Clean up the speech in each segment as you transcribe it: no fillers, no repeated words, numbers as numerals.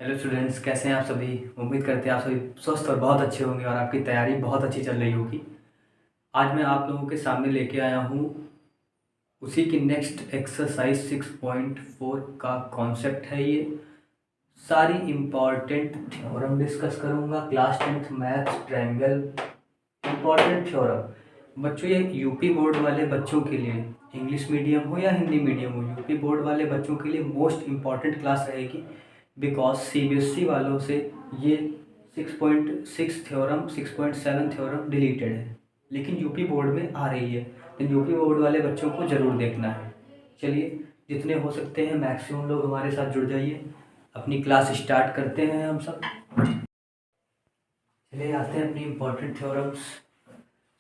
Hello students, कैसे हैं आप सभी। उम्मीद करते हैं आप सभी स्वस्थ और बहुत अच्छे होंगे और आपकी तैयारी बहुत अच्छी चल रही होगी। आज मैं आप लोगों के सामने लेके आया हूँ उसी की नेक्स्ट एक्सरसाइज 6.4 का कॉन्सेप्ट है ये। सारी इम्पॉर्टेंट थ्योरम डिस्कस करूँगा। Class 10th maths triangle important theorem. बच्चों, ये यूपी बोर्ड वाले बच्चों के लिए, इंग्लिश मीडियम हो या हिंदी मीडियम हो, यूपी बोर्ड वाले बच्चों के लिए मोस्ट इम्पॉर्टेंट क्लास रहेगी। बिकॉज सीबीएसई वालों से ये 6.6 थ्योरम 6.7 थ्योरम डिलीटेड है, लेकिन यूपी बोर्ड में आ रही है, तो यूपी बोर्ड वाले बच्चों को ज़रूर देखना है। चलिए, जितने हो सकते हैं मैक्सिमम लोग हमारे साथ जुड़ जाइए। अपनी क्लास स्टार्ट करते हैं हम सब। चलिए आते हैं अपनी इम्पोर्टेंट थ्योरम्स।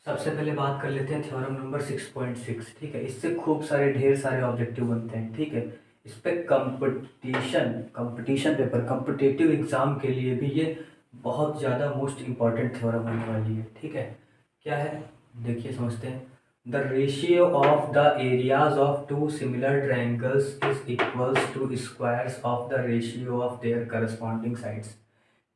सबसे पहले बात कर लेते हैं थ्योरम नंबर 6.6। ठीक है, इससे खूब सारे ढेर सारे ऑब्जेक्टिव बनते हैं। ठीक है, इस पर कंपटीशन पेपर कॉम्पिटिटिव एग्जाम के लिए भी ये बहुत ज़्यादा मोस्ट इम्पॉर्टेंट थ्योरम होने वाली है। ठीक है, क्या है देखिए, समझते हैं। The ratio of the areas of two similar triangles is equals to squares of the ratio of their corresponding sides.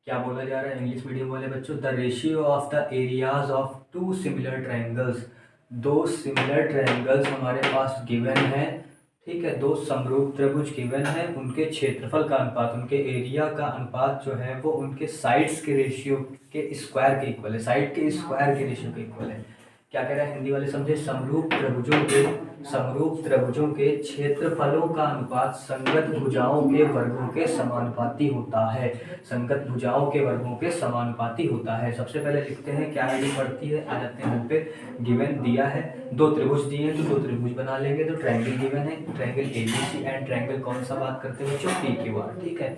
क्या बोला जा रहा है इंग्लिश मीडियम वाले बच्चों? The ratio of the areas of two similar triangles. दो similar triangles हमारे पास गिवन है। ठीक है, दो समरूप त्रिभुज गिवन है, उनके क्षेत्रफल का अनुपात, उनके एरिया का अनुपात जो है वो उनके साइड्स के रेशियो के स्क्वायर के इक्वल है। साइड के स्क्वायर के रेशियो के इक्वल है। क्या कह रहा है हिंदी वाले समझे? समरूप त्रिभुजों के क्षेत्रफलों का अनुपात संगत भुजाओं के वर्गों के समानुपाती होता है। संगत भुजाओं के वर्गों के समानुपाती होता है। सबसे पहले लिखते हैं क्या हेडिंग पड़ती है, आ जाते हैं पे। गिवन दिया है, दो त्रिभुज दिए हैं तो दो त्रिभुज बना लेंगे। तो ट्रायंगल गिवन है, ट्रायंगल एबीसी एंड ट्रायंगल कौन सा बात करते हैं बच्चों? पीक्यूआर। ठीक है,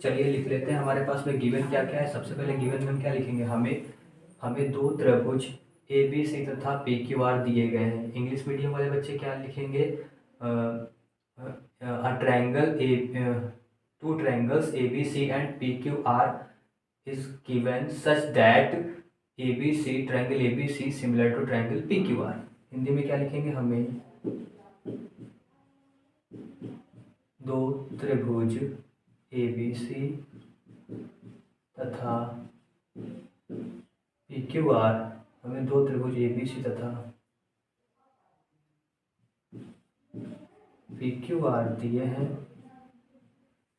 चलिए लिख लेते हैं हमारे पास में गिवन क्या क्या है। सबसे पहले गिवन में हम क्या लिखेंगे? हमें हमें दो त्रिभुज ए बी सी तथा पी क्यू आर दिए गए हैं। इंग्लिश मीडियम वाले बच्चे क्या लिखेंगे? Triangle A two triangles A B C and P Q R is given such that A B C triangle A B C similar to triangle P Q R. Hindi में क्या लिखेंगे? हमें दो त्रिभुज ए बी सी तथा पी क्यू आर, हमें दो त्रिभुज ए बी सी तथा पी क्यू आर दिए हैं।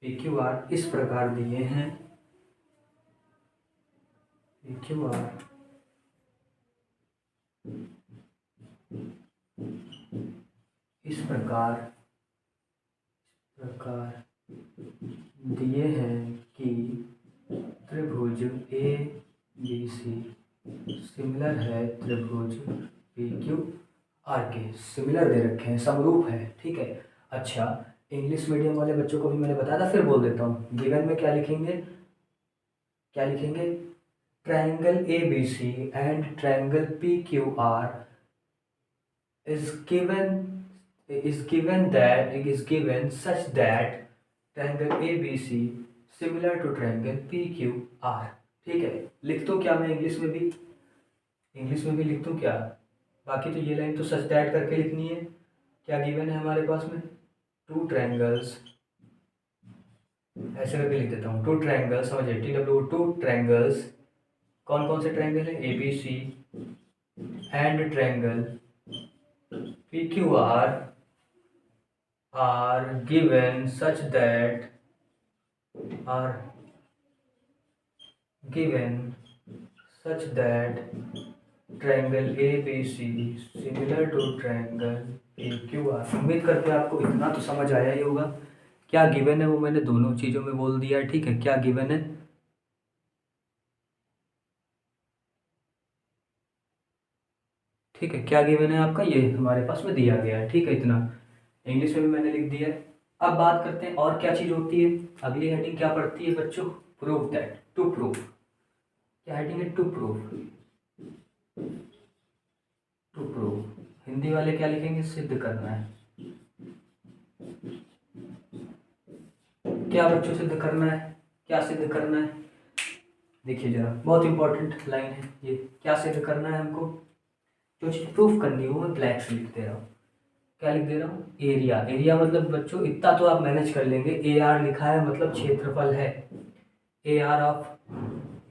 पी क्यू आर इस प्रकार दिए हैं। पी क्यू आर इस प्रकार दिए हैं कि त्रिभुज ए बी सी सिमिलर है त्रिभुज पी क्यू आर के। सिमिलर दे रखे हैं, समरूप है। ठीक है, अच्छा, इंग्लिश मीडियम वाले बच्चों को भी मैंने बताया था, फिर बोल देता हूँ। गिवन में क्या लिखेंगे? क्या लिखेंगे? Triangle A B C and triangle P Q R is given such that triangle ABC similar to triangle PQR। ठीक है, लिख दूँ क्या मैं इंग्लिश में भी? लिख दूँ क्या? बाकी तो ये लाइन तो सच दैट करके लिखनी है। क्या गिवन है हमारे पास में? टू ट्रायंगल्स, ऐसे करके लिख देता हूँ। टू ट्रायंगल्स, समझिए, टू ट्रायंगल्स। कौन कौन से ट्रायंगल है? ABC and triangle PQR are given such that triangle ABC similar to triangle PQR। उम्मीद करते हैं आपको इतना तो समझ आया ही होगा। क्या गिवन है वो मैंने दोनों चीज़ों में बोल दिया। ठीक है, क्या गिवन है? ठीक है, क्या गिवन है आपका? ये हमारे पास में दिया गया है। ठीक है, इतना इंग्लिश में भी मैंने लिख दिया है। अब बात करते हैं और क्या चीज़ होती है। अगली हेडिंग क्या पड़ती है बच्चों? Prove that, to prove. क्या हेडिंग है? To prove. To prove Hindi वाले क्या लिखेंगे? सिद्ध करना है। क्या बच्चों सिद्ध करना है? क्या सिद्ध करना है? देखिए जरा, बहुत इंपॉर्टेंट लाइन है ये। क्या सिद्ध करना है हमको? जो चीज़ प्रूफ करनी है वो मैं ब्लैक से लिख दे रहा हूँ। क्या लिख दे रहा हूँ? एरिया। एरिया मतलब बच्चों इतना तो आप मैनेज कर लेंगे। ए आर लिखा है मतलब क्षेत्रफल है। A R of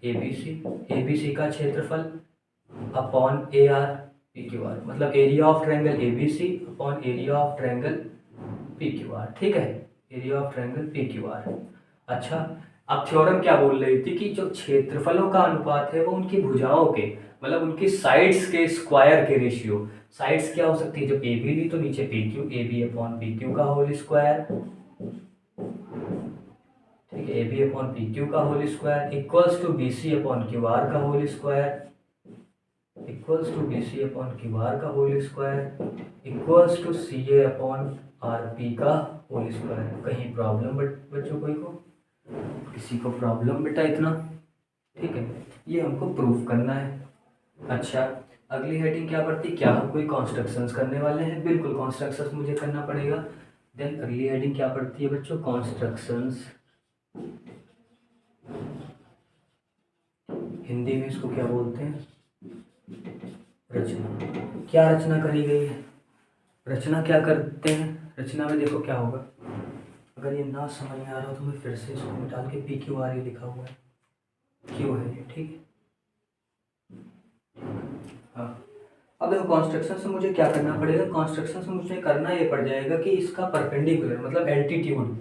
A B C का क्षेत्रफल upon A R P Q R, मतलब area of triangle A B C upon area of triangle P Q R. ठीक है, area of triangle P Q R. अच्छा, अब theorem क्या बोल रही थी कि जो क्षेत्रफलों का अनुपात है वो उनकी भुजाओं के, मतलब उनकी साइड्स के स्क्वायर के रेशियो। साइड्स क्या हो सकती है, जब ए बी ली तो नीचे P Q, A B upon P Q का होल स्क्वायर। ठीक है, A B upon P Q का whole square equals to B C upon Q R का whole square, equals to B C upon Q R का whole square equals to C A upon R P का whole square. कहीं problem बच्चों कोई को, किसी को प्रॉब्लम बेटा इतना? ठीक है, ये हमको प्रूफ करना है। अच्छा, अगली हेडिंग क्या पड़ती, क्या हम कोई कॉन्स्ट्रक्शंस करने वाले हैं? बिल्कुल, कॉन्स्ट्रक्शंस मुझे करना पड़ेगा। देन अगली हेडिंग क्या पड़ती है बच्चों, कॉन्स्ट्रक्शंस। हिंदी में इसको क्या बोलते हैं, रचना। क्या रचना करी गई है, रचना क्या करते हैं? रचना में देखो क्या होगा, अगर ये ना समझ में आ रहा हो तो मैं फिर से इसको डाल के पी क्यू आर ही लिखा हुआ है, क्यों है ये, ठीक है। हाँ, अब देखो कॉन्स्ट्रक्शन से मुझे क्या करना पड़ेगा, कॉन्स्ट्रक्शन से मुझे करना ये पड़ जाएगा कि इसका परपेंडिकुलर मतलब एल्टीट्यूड,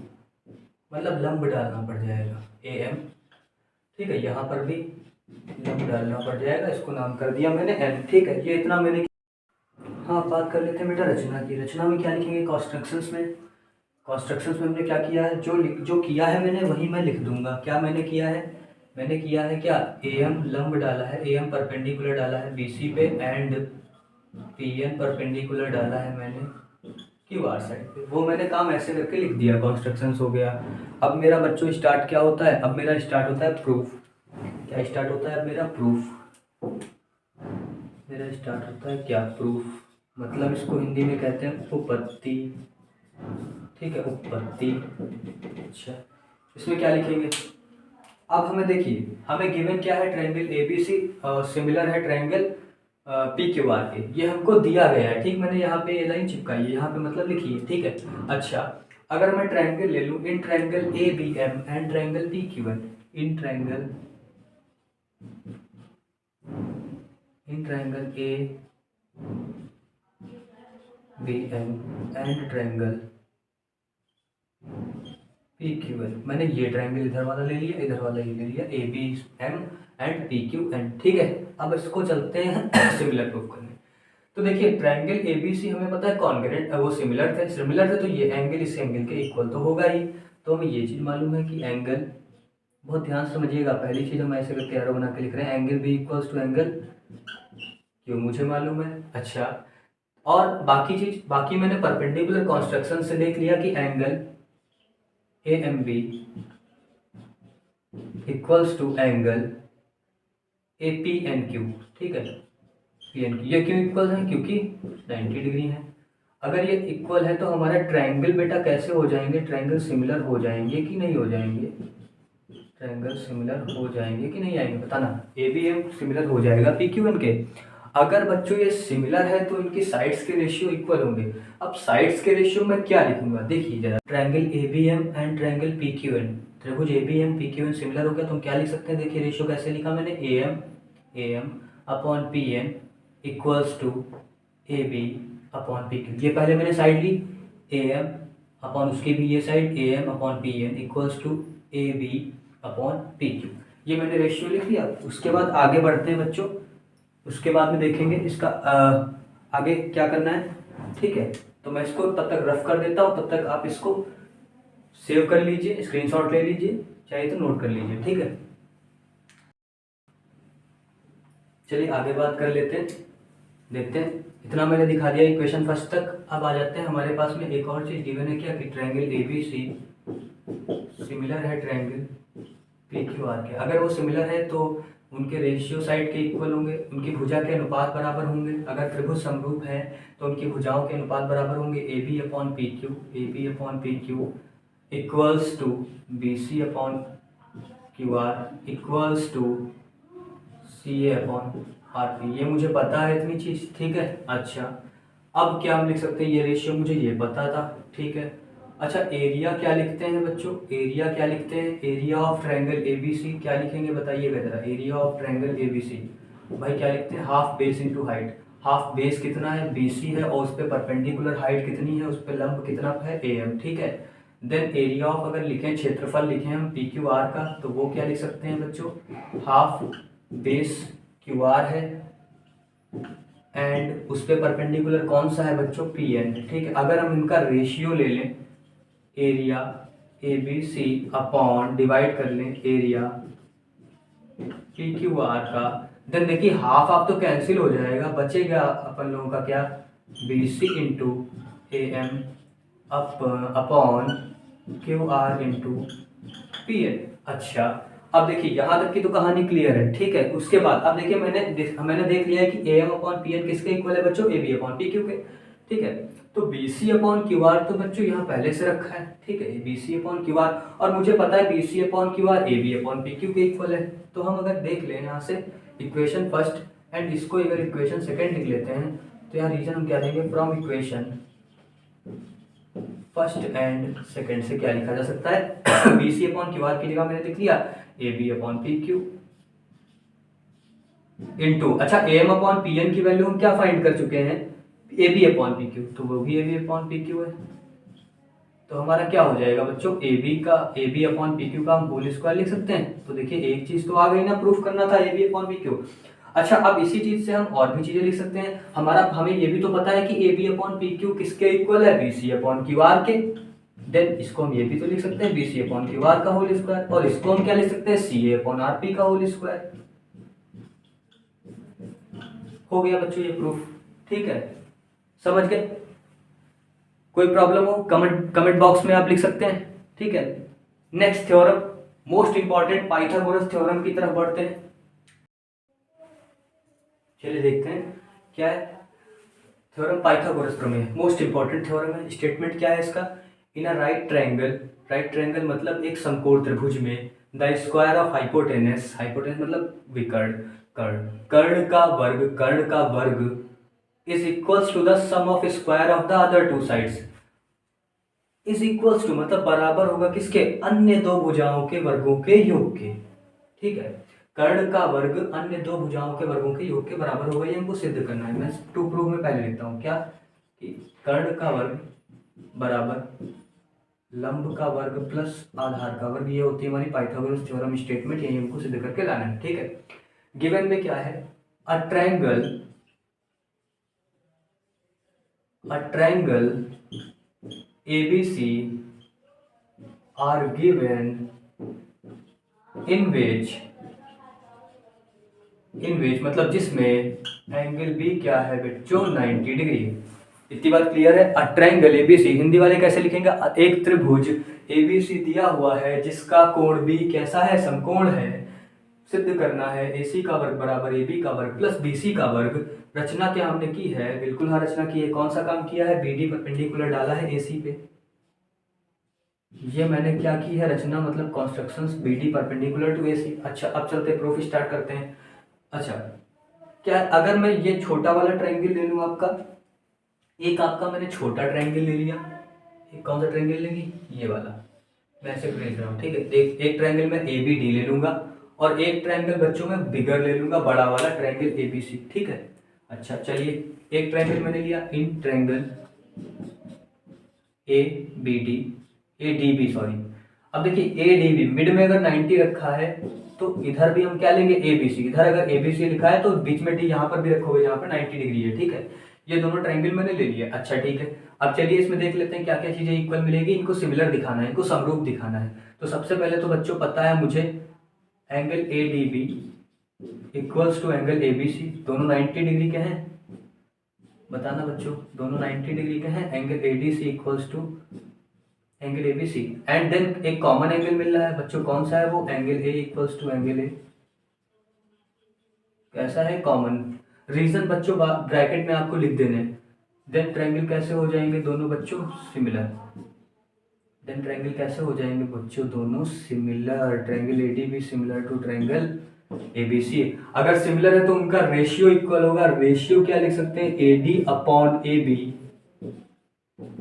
मतलब लंब डालना पड़ जाएगा ए एम। ठीक है, यहाँ पर भी लंब डालना पड़ जाएगा, इसको नाम कर दिया मैंने एन। ठीक है, ये इतना मैंने। हाँ, बात कर लेते हैं बेटा रचना की। रचना में क्या लिखेंगे, कॉन्स्ट्रक्शंस में, कॉन्स्ट्रक्शंस में हमने क्या किया है, जो किया है मैंने वही मैं लिख दूंगा। क्या मैंने किया है, मैंने किया है क्या, ए एम लंब डाला है, ए एम परपेंडिकुलर डाला है बी सी पे, एंड पी एन परपेंडिकुलर डाला है मैंने क्यू आर साइड पे। वो मैंने काम ऐसे करके लिख दिया, कॉन्स्ट्रक्शंस हो गया। अब मेरा बच्चों स्टार्ट क्या होता है, अब मेरा स्टार्ट होता है प्रूफ। क्या स्टार्ट होता है अब मेरा, प्रूफ। मेरा स्टार्ट होता है क्या, प्रूफ, मतलब इसको हिंदी में कहते हैं उपपत्ति। ठीक है, उपपत्ति। अच्छा, इसमें क्या लिखेंगे, अब हमें देखिए, हमें गिवन क्या है, triangle A B C similar है ट्रायंगल पी क्यू आर के, ये हमको दिया गया है। ठीक, मैंने यहाँ पे ये लाइन चिपकाई है, यहाँ पे मतलब लिखी है। ठीक है, अच्छा, अगर मैं ट्रायंगल ले लूँ in triangle A B M and triangle P Q N, in triangle A B M and triangle P Q N, मैंने ये ट्रायंगल इधर वाला ले लिया, इधर वाला ये ले लिया, A B M and P Q N. ठीक है, अब इसको चलते हैं सिमिलर प्रूफ करने। तो देखिए, ट्रायंगल ए बी सी हमें पता है कॉन्ग्रुएंट, वो सिमिलर थे तो ये एंगल इस एंगल के इक्वल तो होगा ही। तो हमें ये चीज़ मालूम है कि एंगल, बहुत ध्यान से समझिएगा, पहली चीज़ हम ऐसे करके एरो बना के लिख रहे हैं, angle B equals to angle क्यों, मुझे मालूम है। अच्छा, और बाकी मैंने परपेंडिकुलर कॉन्स्ट्रक्शन से देख लिया कि angle A M B equals to angle A P N Q. ठीक है, पी एन क्यू, ये क्यों इक्वल है, क्योंकि 90 डिग्री है। अगर ये इक्वल है तो हमारा ट्रायंगल बेटा कैसे हो जाएंगे, ट्रायंगल सिमिलर हो जाएंगे कि नहीं हो जाएंगे, ट्रायंगल सिमिलर हो जाएंगे कि नहीं आएंगे, बताना। ए बी एम सिमिलर हो जाएगा पी क्यू एन के। अगर बच्चों ये सिमिलर है तो इनकी साइड्स के रेशियो इक्वल होंगे। अब साइड्स के रेशियो में क्या लिखूंगा, देखिए जरा, triangle A B M and triangle P Q N, त्रिभुज A B M P Q N similar हो गया, तो हम क्या लिख सकते हैं, देखिए रेशियो कैसे लिखा मैंने, A M upon P N equals to A B upon P Q. ये पहले मैंने साइड ली, ए एम अपॉन उसकी भी ये side, A M upon P N equals to A B upon P Q. ये मैंने रेशियो लिख लिया। उसके बाद आगे बढ़ते हैं बच्चों, उसके बाद में देखेंगे इसका आगे क्या करना है। ठीक है, तो मैं इसको तब तक रफ कर देता हूँ, तब तक आप इसको सेव कर लीजिए, स्क्रीनशॉट ले लीजिए, चाहे तो नोट कर लीजिए। ठीक है, चलिए आगे बात कर लेते हैं, देखते हैं। इतना मैंने दिखा दिया इक्वेशन फर्स्ट तक। अब आ जाते हैं, हमारे पास में एक और चीज़ गिवन है क्या, कि triangle A B C similar है ट्रायंगल पी क्यू आर के। अगर वो सिमिलर है तो उनके रेशियो साइड के इक्वल होंगे, उनकी भुजा के अनुपात बराबर होंगे। अगर त्रिभुज समरूप है तो उनकी भुजाओं के अनुपात बराबर होंगे, A B upon P Q equals to B C upon Q R equals to C A upon R P. ये मुझे पता है इतनी चीज़। ठीक है, अच्छा, अब क्या हम लिख सकते हैं, ये रेशियो मुझे ये पता था। ठीक है, अच्छा, एरिया क्या लिखते हैं बच्चों, एरिया क्या लिखते हैं, एरिया ऑफ ट्रायंगल एबीसी क्या लिखेंगे बताइएगा जरा, एरिया ऑफ ट्रायंगल एबीसी भाई क्या लिखते हैं, half base into height. Half base कितना है, बीसी है, और उस पर परपेंडिकुलर हाइट कितनी है, उस पर लंब कितना है, एम, ठीक है। देन एरिया ऑफ अगर लिखें, क्षेत्रफल लिखें हम पी क्यू आर का, तो वो क्या लिख सकते हैं बच्चों, हाफ बेस क्यू आर है, एंड उस पर परपेंडिकुलर कौन सा है बच्चों, पी एन, ठीक है। अगर हम इनका रेशियो ले लें, area A B C upon divide कर लें एरिया पी क्यू आर का, देन देखिए हाफ हाफ तो कैंसिल हो जाएगा, बचेगा अपन लोगों का क्या, B C into A M upon Q R into P N. अच्छा, अब देखिए यहाँ तक की तो कहानी क्लियर है, ठीक है। उसके बाद अब देखिए मैंने देख लिया है कि A M upon P N किसके इक्वल है बच्चों, A B upon P Q के, ठीक है। तो B C upon Q R तो बच्चों यहाँ पहले से रखा है, ठीक है, B C upon Q R, और मुझे पता है B C upon Q R A B upon P Q के इक्वल है। तो हम अगर देख लें यहाँ से इक्वेशन फर्स्ट एंड इसको अगर इक्वेशन सेकेंड लिख लेते हैं, तो यहाँ रीजन हम क्या देंगे, from equation first and second से क्या लिखा जा सकता है, B C upon Q R की जगह मैंने लिख लिया A B upon P Q into, अच्छा A M upon P N की वैल्यू हम क्या फाइंड कर चुके हैं, A B upon P Q, तो वो भी A B upon P Q है। तो हमारा क्या हो जाएगा बच्चों, A B upon P Q का हम होल स्क्वायर लिख सकते हैं। तो देखिए एक चीज तो आ गई ना, प्रूफ करना था A B upon P Q. अच्छा, अब इसी चीज से हम और भी चीजें लिख सकते हैं। हमें ये भी तो पता है कि A B upon P Q किसके इक्वल है, B C upon Q R के। देन इसको हम ये भी तो लिख सकते हैं B C upon Q R का होल स्क्वायर, और इसको हम क्या लिख सकते हैं, C A upon R P का होल स्क्वायर। हो गया बच्चों ये प्रूफ, ठीक है, समझ गए। कोई प्रॉब्लम हो कमेंट बॉक्स में आप लिख सकते हैं, ठीक है। Next theorem, most important Pythagoras theorem की तरफ बढ़ते हैं। चलिए देखते हैं क्या है थ्योरम, पाइथागोरस प्रमेय, मोस्ट इंपॉर्टेंट थ्योरम है। स्टेटमेंट क्या है इसका, इन अ राइट ट्रायंगल मतलब एक समकोण त्रिभुज में, the square of hypotenuse, hypotenuse मतलब विकर्ण, कर्ण का वर्ग is equals to the sum of square of the other two sides, is equals to मतलब बराबर होगा किसके, अन्य दो भुजाओं के वर्गों के योग के, ठीक है। कर्ण का वर्ग अन्य दो भुजाओं के वर्गों के योग के बराबर होगा, ये हमको सिद्ध करना है। मैं टू प्रूफ में पहले लिखता हूँ क्या, कि कर्ण का वर्ग बराबर लंब का वर्ग प्लस आधार का वर्ग, ये होती है हमारी पाइथागोरस थ्योरम स्टेटमेंट, यही हमको सिद्ध करके लाना है, ठीक है। गिवन में क्या है, a triangle ABC are given in which मतलब जिसमें एंगल B क्या है बच्चों, 90 डिग्री। इतनी बात क्लियर है। अ ट्रायंगल ABC, हिंदी वाले कैसे लिखेंगे, एक त्रिभुज ABC दिया हुआ है जिसका कोण B कैसा है, समकोण है। सिद्ध करना है AC का वर्ग बराबर AB का वर्ग प्लस BC का वर्ग। रचना क्या हमने की है, बिल्कुल हाँ रचना की है। कौन सा काम किया है, BD परपेंडिकुलर डाला है AC पे। ये मैंने क्या की है रचना, मतलब कॉन्स्ट्रक्शंस BD परपेंडिकुलर टू AC। अच्छा, अब चलते प्रूफ स्टार्ट करते हैं। अच्छा, क्या अगर मैं ये छोटा वाला ट्रायंगल ले लूँ आपका, एक आपका मैंने छोटा ट्रायंगल ले लिया, एक कौन सा ट्रायंगल लेंगी, ये वाला, मैं ऐसे भेज रहा हूँ, ठीक है। एक ट्रायंगल में ABD ले लूंगा, और एक ट्रायंगल बच्चों में बिगर ले लूंगा, बड़ा वाला ट्रायंगल ABC, ठीक है। अच्छा चलिए, एक ट्रायंगल मैंने लिया, इन ट्रायंगल ADB सॉरी। अब देखिए ADB मिड में अगर 90 रखा है, तो इधर भी हम क्या लेंगे ABC, इधर अगर ABC लिखा है तो बीच में D यहाँ पर भी रखोगे जहाँ पर 90 डिग्री है, ठीक है। ये दोनों ट्रायंगल मैंने ले लिया। अच्छा ठीक है, अब चलिए इसमें देख लेते हैं क्या क्या चीजें इक्वल मिलेगी, इनको सिमिलर दिखाना है, इनको समरूप दिखाना है। तो सबसे पहले तो बच्चों पता है मुझे angle ADB equals to angle ABC, दोनों 90 डिग्री के हैं, बताना बच्चों, दोनों 90 डिग्री के हैं। Angle ADC equals to angle ABC, and then एक कॉमन एंगल मिल रहा है बच्चों, कौन सा है वो, angle A equals to angle A, कैसा है, कॉमन। रीजन बच्चों ब्रैकेट में आपको लिख देने। देन ट्रायंगल कैसे हो जाएंगे दोनों बच्चों, सिमिलर। देन ट्रायंगल कैसे हो जाएंगे बच्चों, दोनों similar. Triangle ADB similar to triangle ABC। अगर सिमिलर है तो उनका रेशियो इक्वल होगा। रेशियो क्या लिख सकते हैं, AD upon AB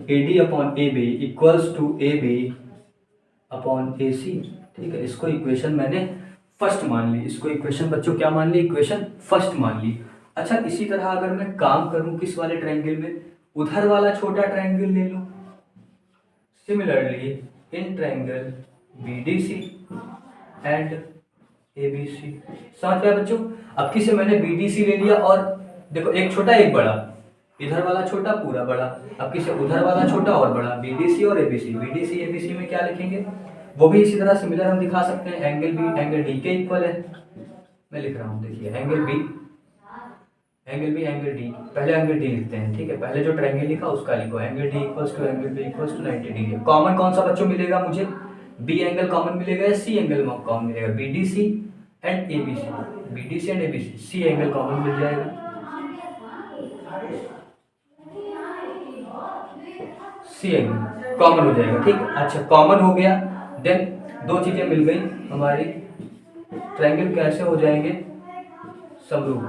AD upon AB equals to AB upon AC। ठीक है, इसको इक्वेशन मैंने फर्स्ट मान ली। इसको इक्वेशन बच्चों क्या मान ली? इक्वेशन फर्स्ट मान ली। अच्छा, इसी तरह अगर मैं काम करूं किस वाले ट्रायंगल में, उधर वाला छोटा ट्रायंगल ले लूं। Similarly in triangle BDC and ABC। समझ पाए बच्चों? अब किसे मैंने BDC ले लिया और देखो एक छोटा एक बड़ा, इधर वाला छोटा पूरा बड़ा। अब किसे उधर वाला छोटा और बड़ा, BDC और ABC। BDC ABC में क्या लिखेंगे? वो भी इसी तरह सिमिलर हम दिखा सकते हैं। एंगल B एंगल D के इक्वल है। मैं लिख रहा हूँ, देखिए एंगल B एंगल D। पहले एंगल D लिखते हैं। ठीक है, पहले जो ट्रायंगल लिखा उसका लिखो। Angle D equals to angle B equals to 90 degree. Common कौन सा बच्चों मिलेगा मुझे? B एंगल कॉमन मिलेगा या C एंगल कॉमन मिलेगा? BDC and ABC। C angle common मिल जाएगा। C एंगल कॉमन हो जाएगा। ठीक है, अच्छा कॉमन हो गया। देन दो चीजें मिल गई हमारी। ट्रायंगल कैसे हो जाएंगे? समरूप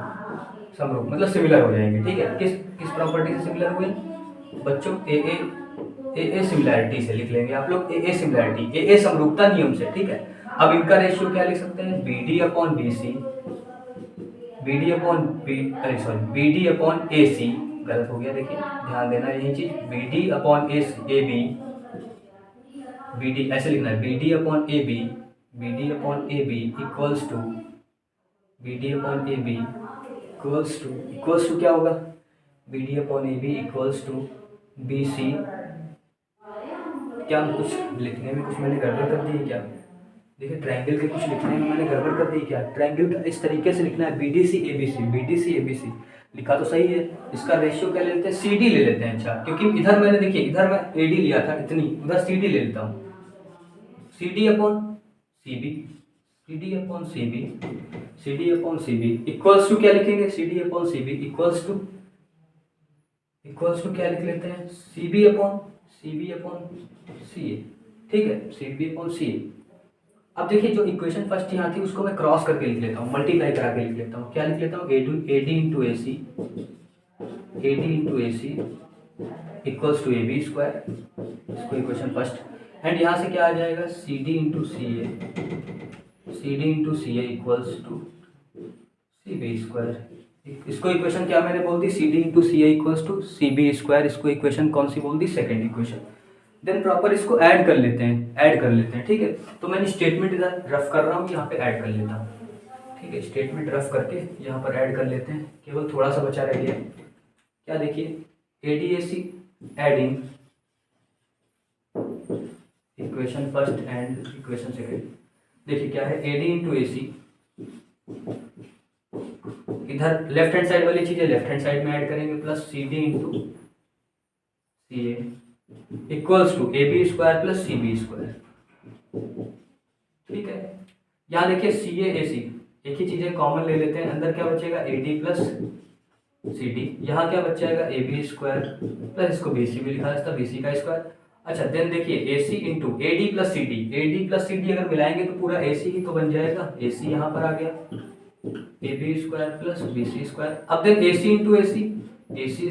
मतलब सिमिलर हो जाएंगे। ठीक है, किस प्रॉपर्टी से सिमिलर हुए बच्चों? ए सिमिलैरिटी से लिख लेंगे आप लोग। ए सिमिलैरिटी, ए समरूपता नियम से। ठीक है, अब इनका रेशियो क्या लिख सकते हैं? BD upon BC, BD upon AC। गलत हो गया, देखिए ध्यान देना यही चीज। BD अपॉन AB, BD ऐसे लिखना है। BD upon AB equals to equals to क्या होगा? BD upon AB equals to BC। क्या कुछ लिखने में कुछ मैंने गड़बड़ कर दी है क्या? देखिए ट्रायंगल के कुछ लिखने में मैंने गड़बड़ कर दी क्या? ट्रायंगल का इस तरीके से लिखना है, BDC ABC लिखा तो सही है। इसका रेशियो क्या ले लेते हैं? CD ले लेते हैं। अच्छा, क्योंकि इधर मैंने देखिए इधर मैं AD लिया था इतनी, उधर CD ले लेता हूँ। CD upon CB equals to क्या लिखेंगे? CD upon CB equals to क्या लिख लेते हैं? CB upon CA। ठीक है, CB अपॉन CA। अब देखिए जो इक्वेशन फर्स्ट यहाँ थी उसको मैं क्रॉस करके लिख लेता हूँ, मल्टीप्लाई करा के लिख लेता हूँ। क्या लिख लेता हूँ? AD into AC equals to AB square. इसको इक्वेशन फर्स्ट। एंड यहाँ से क्या आ जाएगा? CD into CA equals to CB square. इसको इक्वेशन क्या मैंने बोल दी? CD into CA equals to CB square. इसको इक्वेशन कौन सी बोल दी? Second equation. देन प्रॉपर इसको ऐड कर लेते हैं। ठीक है, तो मैंने स्टेटमेंट इधर रफ कर रहा हूँ, यहाँ पे ऐड कर लेता हूँ। ठीक है, स्टेटमेंट रफ करके यहाँ पर ऐड कर लेते हैं। केवल थोड़ा सा बचा रह गया। क्या देखिए, ADAC adding equation first and equation second. देखिए क्या है? AD इंटू AC, इधर लेफ्ट हैंड साइड वाली चीजें लेफ्ट हैंड साइड में ऐड करेंगे, plus CD into CA equals to AB square plus CB square. ठीक है, यहाँ देखिए CA AC एक ही चीजें कॉमन ले लेते हैं। अंदर क्या बचेगा? AD plus CD। यहाँ क्या बच जाएगा? AB स्क्वायर प्लस इसको BC भी लिखा जाता है, BC का स्क्वायर। अच्छा, देन देखिए AC into AD plus CD अगर मिलाएंगे तो पूरा AC ही तो बन जाएगा। AC यहाँ पर आ गया, AB square plus BC square. अब then AC into AC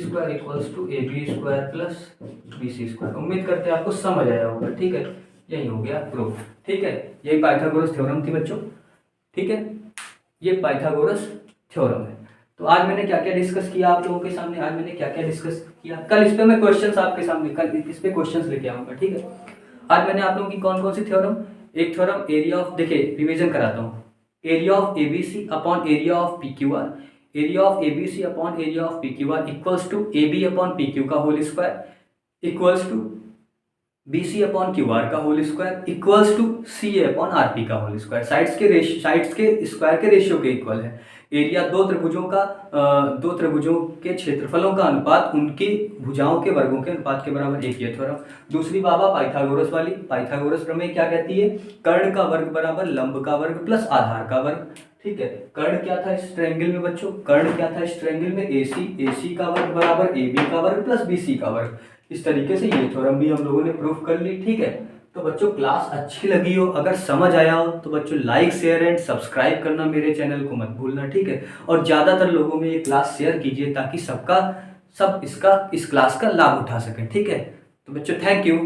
square equals to AB square plus BC square. उम्मीद करते हैं आपको समझ आया होगा। ठीक है, यही हो गया प्रूफ। ठीक है, यही पाइथागोरस थ्योरम थी बच्चों। ठीक है, ये पाइथागोरस थ्योरम है। तो आज मैंने क्या क्या डिस्कस किया आप लोगों के सामने? आज मैंने क्या क्या डिस्कस किया? कल इस पे मैं क्वेश्चंस आपके सामने, कल इस पे क्वेश्चंस लेके आऊंगा। ठीक है, आज मैंने आप लोगों की कौन कौन सी थ्योरम? एक थ्योरम एरिया ऑफ, देखिए रिवीजन कराता हूँ। Area of ABC upon area of PQR, area of ABC upon area of PQR equals to AB upon PQ का whole square equals to BC upon QR का whole square equals to CA upon RP का whole square. Sides के square के ratio के equal है। Area दो त्रिभुजों के क्षेत्रफलों का अनुपात उनकी भुजाओं के वर्गों के अनुपात के बराबर। एक ये थ्योरम। दूसरी बाबा पाइथागोरस वाली, पाइथागोरस प्रमेय क्या कहती है? कर्ण का वर्ग बराबर लंब का वर्ग प्लस आधार का वर्ग। ठीक है, कर्ण क्या था इस ट्रायंगल में बच्चों? कर्ण क्या था इस ट्रायंगल में? AC का वर्ग बराबर AB का वर्ग प्लस BC का वर्ग। इस तरीके से ये थ्योरम भी हम लोगों ने प्रूफ कर ली। ठीक है, तो बच्चों क्लास अच्छी लगी हो, अगर समझ आया हो तो बच्चों लाइक शेयर एंड सब्सक्राइब करना मेरे चैनल को मत भूलना। ठीक है, और ज़्यादातर लोगों में ये क्लास शेयर कीजिए ताकि सबका सब इस क्लास का लाभ उठा सकें। ठीक है, तो बच्चों थैंक यू।